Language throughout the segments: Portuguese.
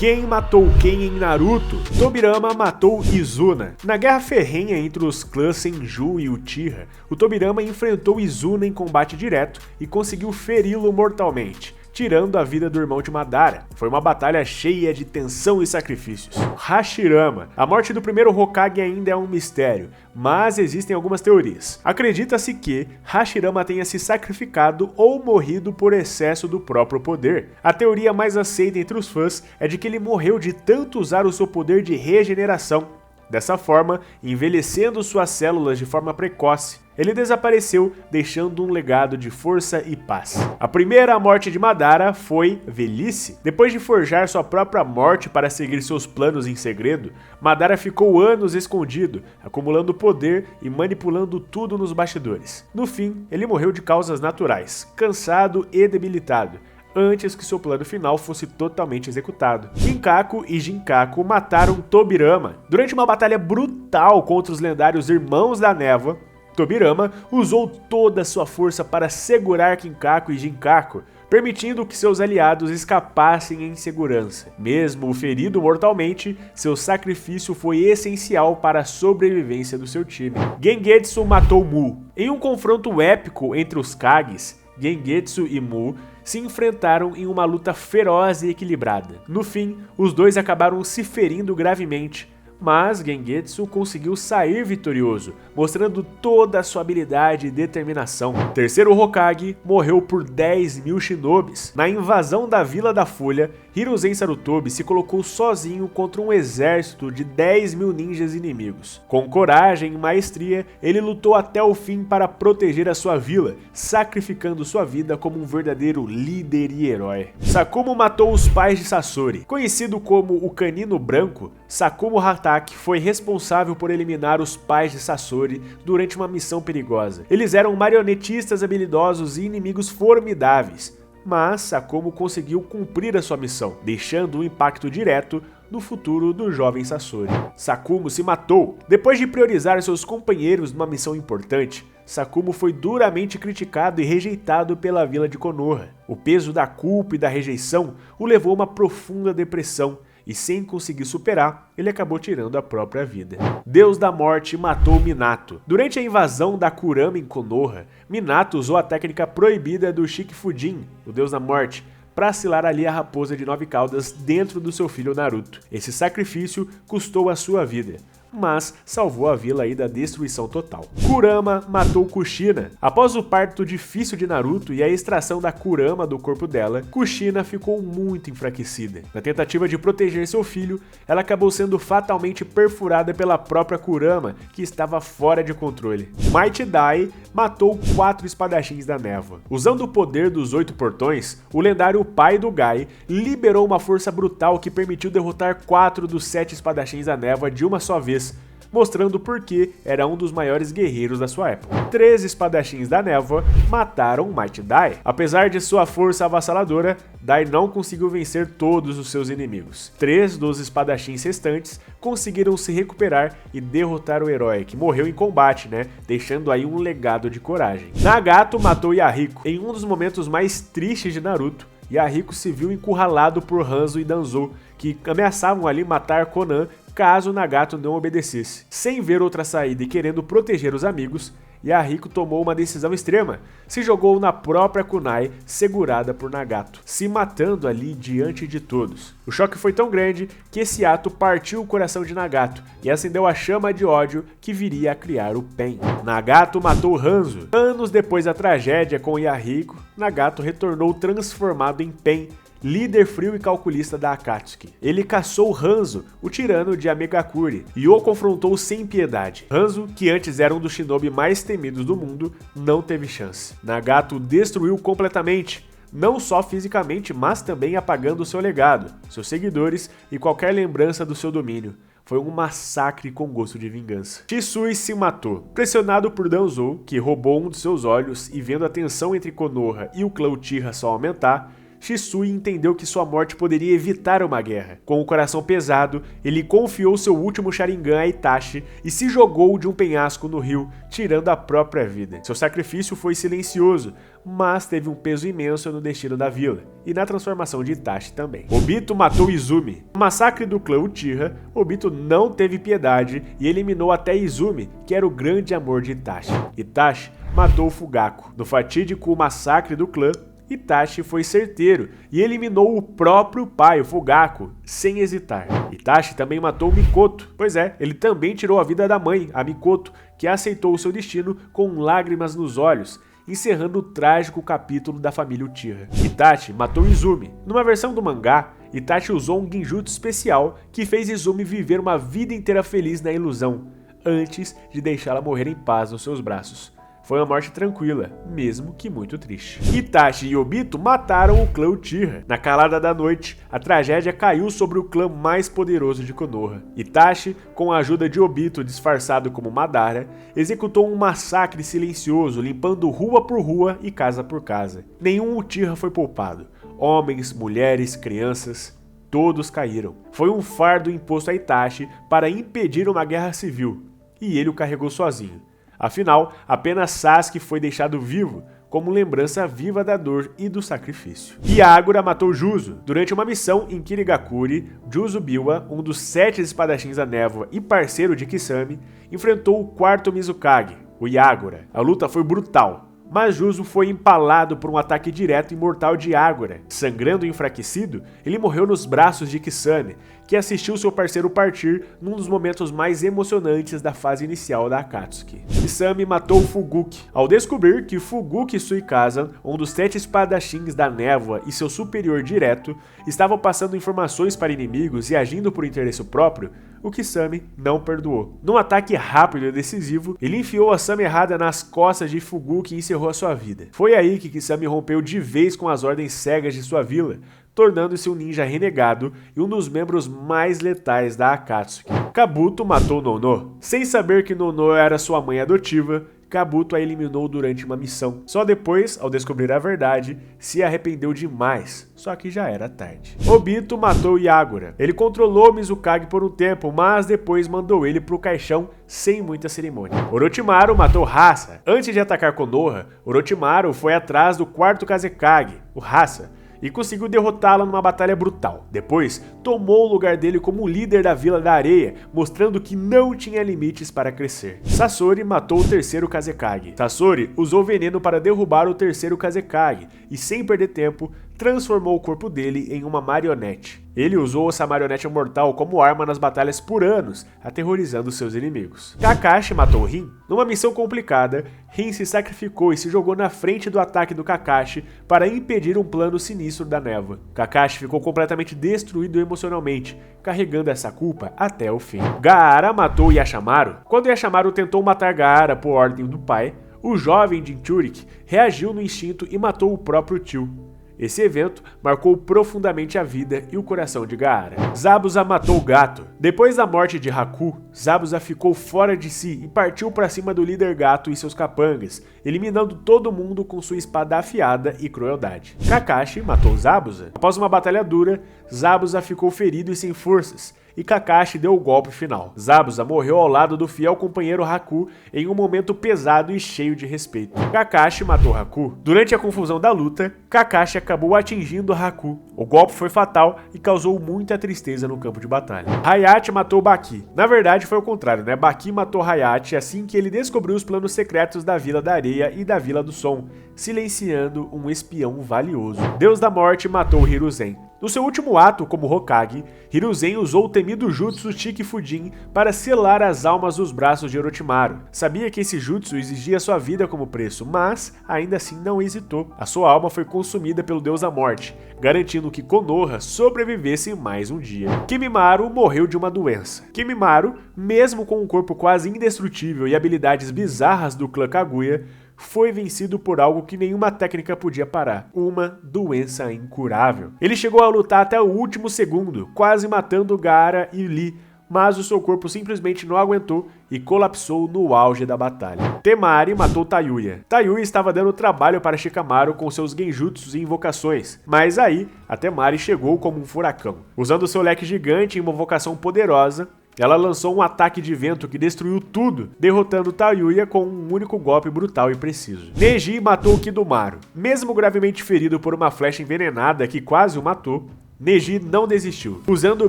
Quem matou quem em Naruto? Tobirama matou Izuna. Na guerra ferrenha entre os clãs Senju e Uchiha, o Tobirama enfrentou Izuna em combate direto e conseguiu feri-lo mortalmente, tirando a vida do irmão de Madara. Foi uma batalha cheia de tensão e sacrifícios. Hashirama. A morte do primeiro Hokage ainda é um mistério, mas existem algumas teorias. Acredita-se que Hashirama tenha se sacrificado ou morrido por excesso do próprio poder. A teoria mais aceita entre os fãs é de que ele morreu de tanto usar o seu poder de regeneração. Dessa forma, envelhecendo suas células de forma precoce, ele desapareceu, deixando um legado de força e paz. A primeira morte de Madara foi velhice. Depois de forjar sua própria morte para seguir seus planos em segredo, Madara ficou anos escondido, acumulando poder e manipulando tudo nos bastidores. No fim, ele morreu de causas naturais, cansado e debilitado, antes que seu plano final fosse totalmente executado. Kinkaku e Jinkaku mataram Tobirama. Durante uma batalha brutal contra os lendários Irmãos da Névoa, Tobirama usou toda a sua força para segurar Kinkaku e Jinkaku, permitindo que seus aliados escapassem em segurança. Mesmo ferido mortalmente, seu sacrifício foi essencial para a sobrevivência do seu time. Gengetsu matou Mu. Em um confronto épico entre os Kages, Gengetsu e Mu se enfrentaram em uma luta feroz e equilibrada. No fim, os dois acabaram se ferindo gravemente, mas Gengetsu conseguiu sair vitorioso, mostrando toda a sua habilidade e determinação. O terceiro Hokage morreu por 10.000 shinobis. Na invasão da Vila da Folha, Hiruzen Sarutobi se colocou sozinho contra um exército de 10.000 ninjas inimigos. Com coragem e maestria, ele lutou até o fim para proteger a sua vila, sacrificando sua vida como um verdadeiro líder e herói. Sakumo matou os pais de Sasori. Conhecido como o Canino Branco, Sakumo Hatake foi responsável por eliminar os pais de Sasori durante uma missão perigosa. Eles eram marionetistas habilidosos e inimigos formidáveis, mas Sakumo conseguiu cumprir a sua missão, deixando um impacto direto no futuro do jovem Sasori. Sakumo se matou. Depois de priorizar seus companheiros numa missão importante, Sakumo foi duramente criticado e rejeitado pela vila de Konoha. O peso da culpa e da rejeição o levou a uma profunda depressão, e sem conseguir superar, ele acabou tirando a própria vida. Deus da Morte matou Minato. Durante a invasão da Kurama em Konoha, Minato usou a técnica proibida do Shikifujin, o Deus da Morte, para assilar ali a raposa de 9 caudas dentro do seu filho Naruto. Esse sacrifício custou a sua vida, mas salvou a vila aí da destruição total. Kurama matou Kushina. Após o parto difícil de Naruto e a extração da Kurama do corpo dela, Kushina ficou muito enfraquecida. Na tentativa de proteger seu filho, ela acabou sendo fatalmente perfurada pela própria Kurama, que estava fora de controle. Might Dai matou 4 espadachins da névoa. Usando o poder dos 8 portões, o lendário pai do Gai liberou uma força brutal que permitiu derrotar 4 dos 7 espadachins da névoa de uma só vez, mostrando por que era um dos maiores guerreiros da sua época. 3 espadachins da névoa mataram Might Dai. Apesar de sua força avassaladora, Dai não conseguiu vencer todos os seus inimigos. 3 dos espadachins restantes conseguiram se recuperar e derrotar o herói, que morreu em combate, deixando aí um legado de coragem. Nagato matou Yahiko. Em um dos momentos mais tristes de Naruto, Yahiko se viu encurralado por Hanzo e Danzou, que ameaçavam ali matar Konan caso Nagato não obedecesse. Sem ver outra saída e querendo proteger os amigos, Yahiko tomou uma decisão extrema. Se jogou na própria kunai, segurada por Nagato, se matando ali diante de todos. O choque foi tão grande que esse ato partiu o coração de Nagato e acendeu a chama de ódio que viria a criar o Pen. Nagato matou Hanzo. Anos depois da tragédia com Yahiko, Nagato retornou transformado em Pen, líder frio e calculista da Akatsuki. Ele caçou Hanzo, o tirano de Amegakure, e o confrontou sem piedade. Hanzo, que antes era um dos shinobi mais temidos do mundo, não teve chance. Nagato o destruiu completamente, não só fisicamente, mas também apagando seu legado, seus seguidores e qualquer lembrança do seu domínio. Foi um massacre com gosto de vingança. Shisui se matou. Pressionado por Danzou, que roubou um de seus olhos, e vendo a tensão entre Konoha e o clã Uchiha só aumentar, Shisui entendeu que sua morte poderia evitar uma guerra. Com o coração pesado, ele confiou seu último Sharingan a Itachi e se jogou de um penhasco no rio, tirando a própria vida. Seu sacrifício foi silencioso, mas teve um peso imenso no destino da vila, e na transformação de Itachi também. Obito matou Izumi. No massacre do clã Uchiha, Obito não teve piedade e eliminou até Izumi, que era o grande amor de Itachi. Itachi matou Fugaku. No fatídico massacre do clã, Itachi foi certeiro e eliminou o próprio pai, o Fugaku, sem hesitar. Itachi também matou Mikoto. Pois é, ele também tirou a vida da mãe, a Mikoto, que aceitou o seu destino com lágrimas nos olhos, encerrando o trágico capítulo da família Uchiha. Itachi matou Izumi. Numa versão do mangá, Itachi usou um genjutsu especial que fez Izumi viver uma vida inteira feliz na ilusão, antes de deixá-la morrer em paz nos seus braços. Foi uma morte tranquila, mesmo que muito triste. Itachi e Obito mataram o clã Uchiha. Na calada da noite, a tragédia caiu sobre o clã mais poderoso de Konoha. Itachi, com a ajuda de Obito disfarçado como Madara, executou um massacre silencioso, limpando rua por rua e casa por casa. Nenhum Uchiha foi poupado. Homens, mulheres, crianças, todos caíram. Foi um fardo imposto a Itachi para impedir uma guerra civil, e ele o carregou sozinho. Afinal, apenas Sasuke foi deixado vivo, como lembrança viva da dor e do sacrifício. Hyagura matou Juzo. Durante uma missão em Kirigakuri, Juzo Biwa, um dos 7 espadachins da névoa e parceiro de Kisame, enfrentou o 4º Mizukage, o Hyagura. A luta foi brutal, mas Juzo foi empalado por um ataque direto e mortal de Hyagura. Sangrando e enfraquecido, ele morreu nos braços de Kisame, que assistiu seu parceiro partir num dos momentos mais emocionantes da fase inicial da Akatsuki. Kisame matou Fuguki. Ao descobrir que Fuguki Suikazan, um dos 7 espadachins da névoa e seu superior direto, estavam passando informações para inimigos e agindo por interesse próprio, o Kisame não perdoou. Num ataque rápido e decisivo, ele enfiou a Sama errada nas costas de Fuguki e encerrou a sua vida. Foi aí que Kisame rompeu de vez com as ordens cegas de sua vila, tornando-se um ninja renegado e um dos membros mais letais da Akatsuki. Kabuto matou Nono. Sem saber que Nono era sua mãe adotiva, Kabuto a eliminou durante uma missão. Só depois, ao descobrir a verdade, se arrependeu demais, só que já era tarde. Obito matou Hyagura. Ele controlou Mizukage por um tempo, mas depois mandou ele pro caixão sem muita cerimônia. Orochimaru matou Hasa. Antes de atacar Konoha, Orochimaru foi atrás do 4º Kazekage, o Hasa, e conseguiu derrotá-la numa batalha brutal. Depois, tomou o lugar dele como líder da Vila da Areia, mostrando que não tinha limites para crescer. Sasori matou o 3º Kazekage. Sasori usou veneno para derrubar o 3º Kazekage e, sem perder tempo, transformou o corpo dele em uma marionete. Ele usou essa marionete mortal como arma nas batalhas por anos, aterrorizando seus inimigos. Kakashi matou Rin. Numa missão complicada, Rin se sacrificou e se jogou na frente do ataque do Kakashi para impedir um plano sinistro da névoa. Kakashi ficou completamente destruído emocionalmente, carregando essa culpa até o fim. Gaara matou Yashamaru. Quando Yashamaru tentou matar Gaara por ordem do pai, o jovem Jinchuriki reagiu no instinto e matou o próprio tio. Esse evento marcou profundamente a vida e o coração de Gaara. Zabuza matou o gato. Depois da morte de Haku, Zabuza ficou fora de si e partiu para cima do líder gato e seus capangas, eliminando todo mundo com sua espada afiada e crueldade. Kakashi matou Zabuza. Após uma batalha dura, Zabuza ficou ferido e sem forças, e Kakashi deu o golpe final. Zabuza morreu ao lado do fiel companheiro Haku em um momento pesado e cheio de respeito. Kakashi matou Haku. Durante a confusão da luta, Kakashi acabou atingindo Haku. O golpe foi fatal e causou muita tristeza no campo de batalha. Hayate matou Baki. Na verdade foi o contrário, né? Baki matou Hayate assim que ele descobriu os planos secretos da Vila da Areia e da Vila do Som, silenciando um espião valioso. Deus da Morte matou Hiruzen. No seu último ato como Hokage, Hiruzen usou o temido jutsu Shikifujin para selar as almas dos braços de Orochimaru. Sabia que esse jutsu exigia sua vida como preço, mas ainda assim não hesitou. A sua alma foi consumida pelo Deus da Morte, garantindo que Konoha sobrevivesse mais um dia. Kimimaro morreu de uma doença. Kimimaro, mesmo com um corpo quase indestrutível e habilidades bizarras do clã Kaguya, foi vencido por algo que nenhuma técnica podia parar, uma doença incurável. Ele chegou a lutar até o último segundo, quase matando Gaara e Lee, mas o seu corpo simplesmente não aguentou e colapsou no auge da batalha. Temari matou Tayuya. Tayuya estava dando trabalho para Shikamaru com seus genjutsus e invocações, mas aí a Temari chegou como um furacão. Usando seu leque gigante e uma invocação poderosa, ela lançou um ataque de vento que destruiu tudo, derrotando Tayuya com um único golpe brutal e preciso. Neji matou Kidomaru. Mesmo gravemente ferido por uma flecha envenenada que quase o matou, Neji não desistiu. Usando o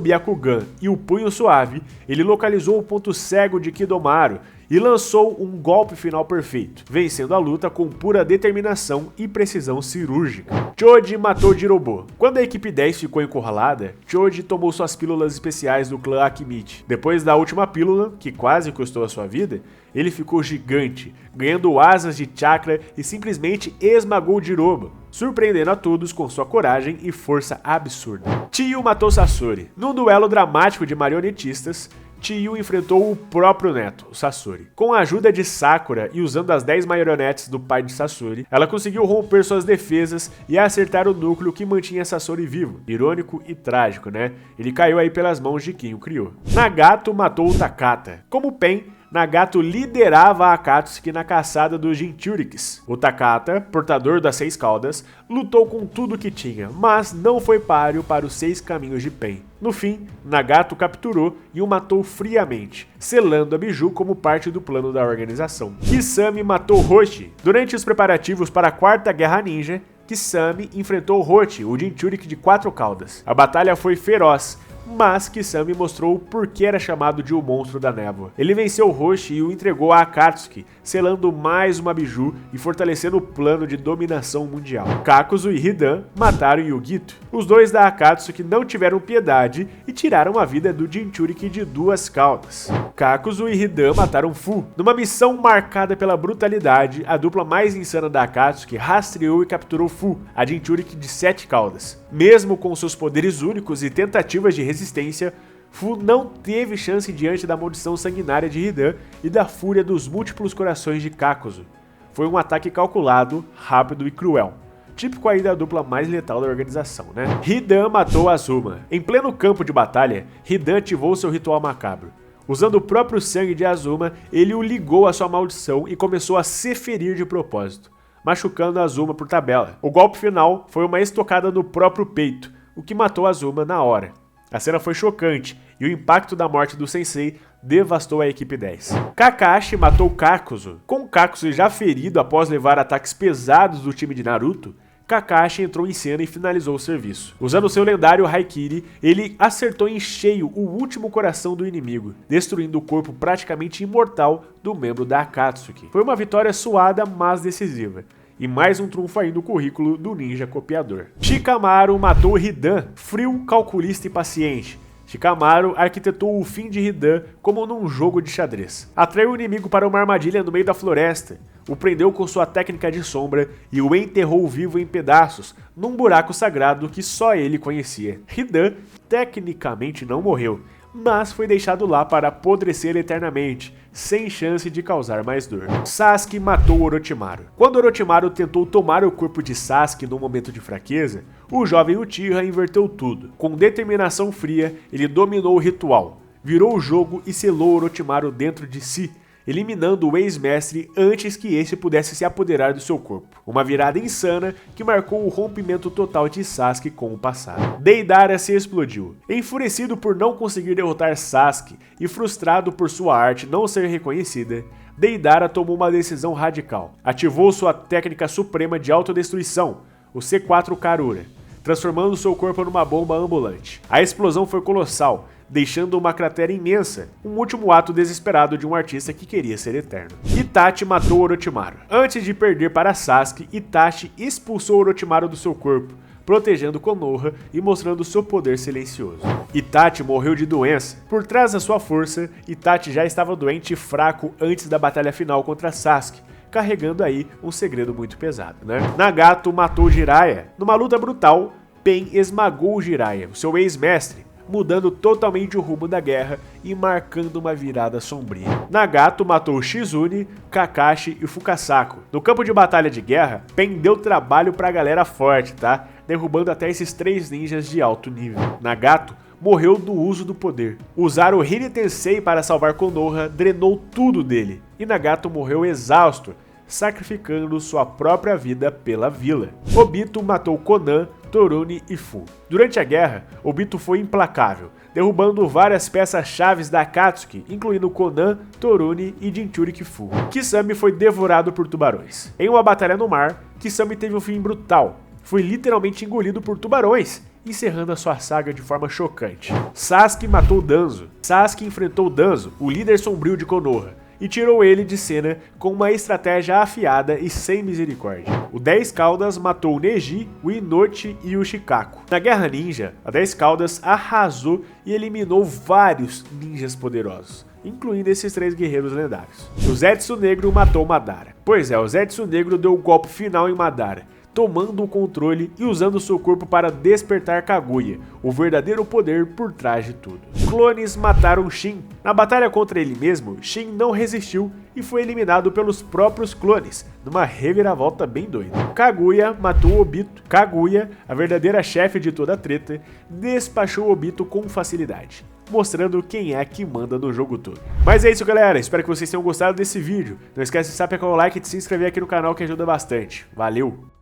Byakugan e o punho suave, ele localizou o ponto cego de Kidomaru e lançou um golpe final perfeito, vencendo a luta com pura determinação e precisão cirúrgica. Choji matou Jirobo. Quando a equipe 10 ficou encurralada, Choji tomou suas pílulas especiais do clã Akimichi. Depois da última pílula, que quase custou a sua vida, ele ficou gigante, ganhando asas de chakra e simplesmente esmagou Jirobo, surpreendendo a todos com sua coragem e força absurda. Chiyu matou Sasori. Num duelo dramático de marionetistas, Chiyu enfrentou o próprio neto, o Sasori. Com a ajuda de Sakura e usando as 10 marionetes do pai de Sasori, ela conseguiu romper suas defesas e acertar o núcleo que mantinha Sasori vivo. Irônico e trágico, né? Ele caiu aí pelas mãos de quem o criou. Nagato matou o Takata. Como Pen, Nagato liderava a Akatsuki na caçada dos Jinchurikis. O Takata, portador das 6 caudas, lutou com tudo que tinha, mas não foi páreo para os 6 caminhos de Pen. No fim, Nagato capturou e o matou friamente, selando a Biju como parte do plano da organização. Kisame matou Hoshi. Durante os preparativos para a Quarta Guerra Ninja, Kisame enfrentou Hoshi, o Jinchurik de 4 caudas. A batalha foi feroz, mas Kisame mostrou o porquê era chamado de o Monstro da Névoa. Ele venceu Hoshi e o entregou a Akatsuki, selando mais uma Biju e fortalecendo o plano de dominação mundial. Kakuzu e Hidan mataram Yugito. Os dois da Akatsuki não tiveram piedade e tiraram a vida do Jinchurik de 2 caudas. Kakuzu e Hidan mataram Fu. Numa missão marcada pela brutalidade, a dupla mais insana da Akatsuki rastreou e capturou Fu, a Jinchurik de 7 caudas. Mesmo com seus poderes únicos e tentativas de resistência, Fu não teve chance diante da maldição sanguinária de Hidan e da fúria dos múltiplos corações de Kakuzu. Foi um ataque calculado, rápido e cruel. Típico aí da dupla mais letal da organização, né? Hidan matou Azuma. Em pleno campo de batalha, Hidan ativou seu ritual macabro. Usando o próprio sangue de Azuma, ele o ligou à sua maldição e começou a se ferir de propósito, machucando Azuma por tabela. O golpe final foi uma estocada no próprio peito, o que matou Azuma na hora. A cena foi chocante e o impacto da morte do sensei devastou a equipe 10. Kakashi matou Kakuzu. Com Kakuzu já ferido após levar ataques pesados do time de Naruto, Kakashi entrou em cena e finalizou o serviço. Usando seu lendário Haikiri, ele acertou em cheio o último coração do inimigo, destruindo o corpo praticamente imortal do membro da Akatsuki. Foi uma vitória suada, mas decisiva. E mais um trunfo aí no currículo do ninja copiador. Shikamaru matou Hidan, frio, calculista e paciente. Shikamaru arquitetou o fim de Hidan como num jogo de xadrez. Atraiu o inimigo para uma armadilha no meio da floresta, o prendeu com sua técnica de sombra e o enterrou vivo em pedaços, num buraco sagrado que só ele conhecia. Hidan tecnicamente não morreu, mas foi deixado lá para apodrecer eternamente, sem chance de causar mais dor. Sasuke matou Orochimaru. Quando Orochimaru tentou tomar o corpo de Sasuke num momento de fraqueza, o jovem Uchiha inverteu tudo. Com determinação fria, ele dominou o ritual, virou o jogo e selou Orochimaru dentro de si, eliminando o ex-mestre antes que este pudesse se apoderar do seu corpo. Uma virada insana que marcou o rompimento total de Sasuke com o passado. Deidara se explodiu. Enfurecido por não conseguir derrotar Sasuke e frustrado por sua arte não ser reconhecida, Deidara tomou uma decisão radical. Ativou sua técnica suprema de autodestruição, o C4 Karura, transformando seu corpo numa bomba ambulante. A explosão foi colossal, deixando uma cratera imensa, um último ato desesperado de um artista que queria ser eterno. Itachi matou Orochimaru. Antes de perder para Sasuke, Itachi expulsou Orochimaru do seu corpo, protegendo Konoha e mostrando seu poder silencioso. Itachi morreu de doença. Por trás da sua força, Itachi já estava doente e fraco antes da batalha final contra Sasuke, carregando aí um segredo muito pesado, né? Nagato matou Jiraiya. Numa luta brutal, Pen esmagou Jiraiya, seu ex-mestre, mudando totalmente o rumo da guerra e marcando uma virada sombria. Nagato matou Shizune, Kakashi e Fukasaku. No campo de batalha de guerra, Pen deu trabalho pra galera forte, tá? Derrubando até esses 3 ninjas de alto nível. Nagato morreu do uso do poder. Usar o Rin Tensei para salvar Konoha drenou tudo dele, e Nagato morreu exausto, sacrificando sua própria vida pela vila. Obito matou Konan, Torune e Fu. Durante a guerra, Obito foi implacável, derrubando várias peças-chave da Akatsuki, incluindo Konan, Torune e Jinchuriki Fu. Kisame foi devorado por tubarões. Em uma batalha no mar, Kisame teve um fim brutal. Foi literalmente engolido por tubarões, encerrando a sua saga de forma chocante. Sasuke matou Danzo. Sasuke enfrentou Danzo, o líder sombrio de Konoha, e tirou ele de cena com uma estratégia afiada e sem misericórdia. O 10 Caudas matou o Neji, o Inochi e o Shikaku. Na Guerra Ninja, a 10 Caudas arrasou e eliminou vários ninjas poderosos, incluindo esses 3 guerreiros lendários. O Zetsu Negro matou Madara. Pois é, o Zetsu Negro deu o golpe final em Madara, tomando o controle e usando seu corpo para despertar Kaguya, o verdadeiro poder por trás de tudo. Clones mataram Shin. Na batalha contra ele mesmo, Shin não resistiu e foi eliminado pelos próprios clones, numa reviravolta bem doida. Kaguya matou Obito. Kaguya, a verdadeira chefe de toda a treta, despachou Obito com facilidade, mostrando quem é que manda no jogo todo. Mas é isso, galera, espero que vocês tenham gostado desse vídeo. Não esquece de sapecar o like e de se inscrever aqui no canal, que ajuda bastante. Valeu!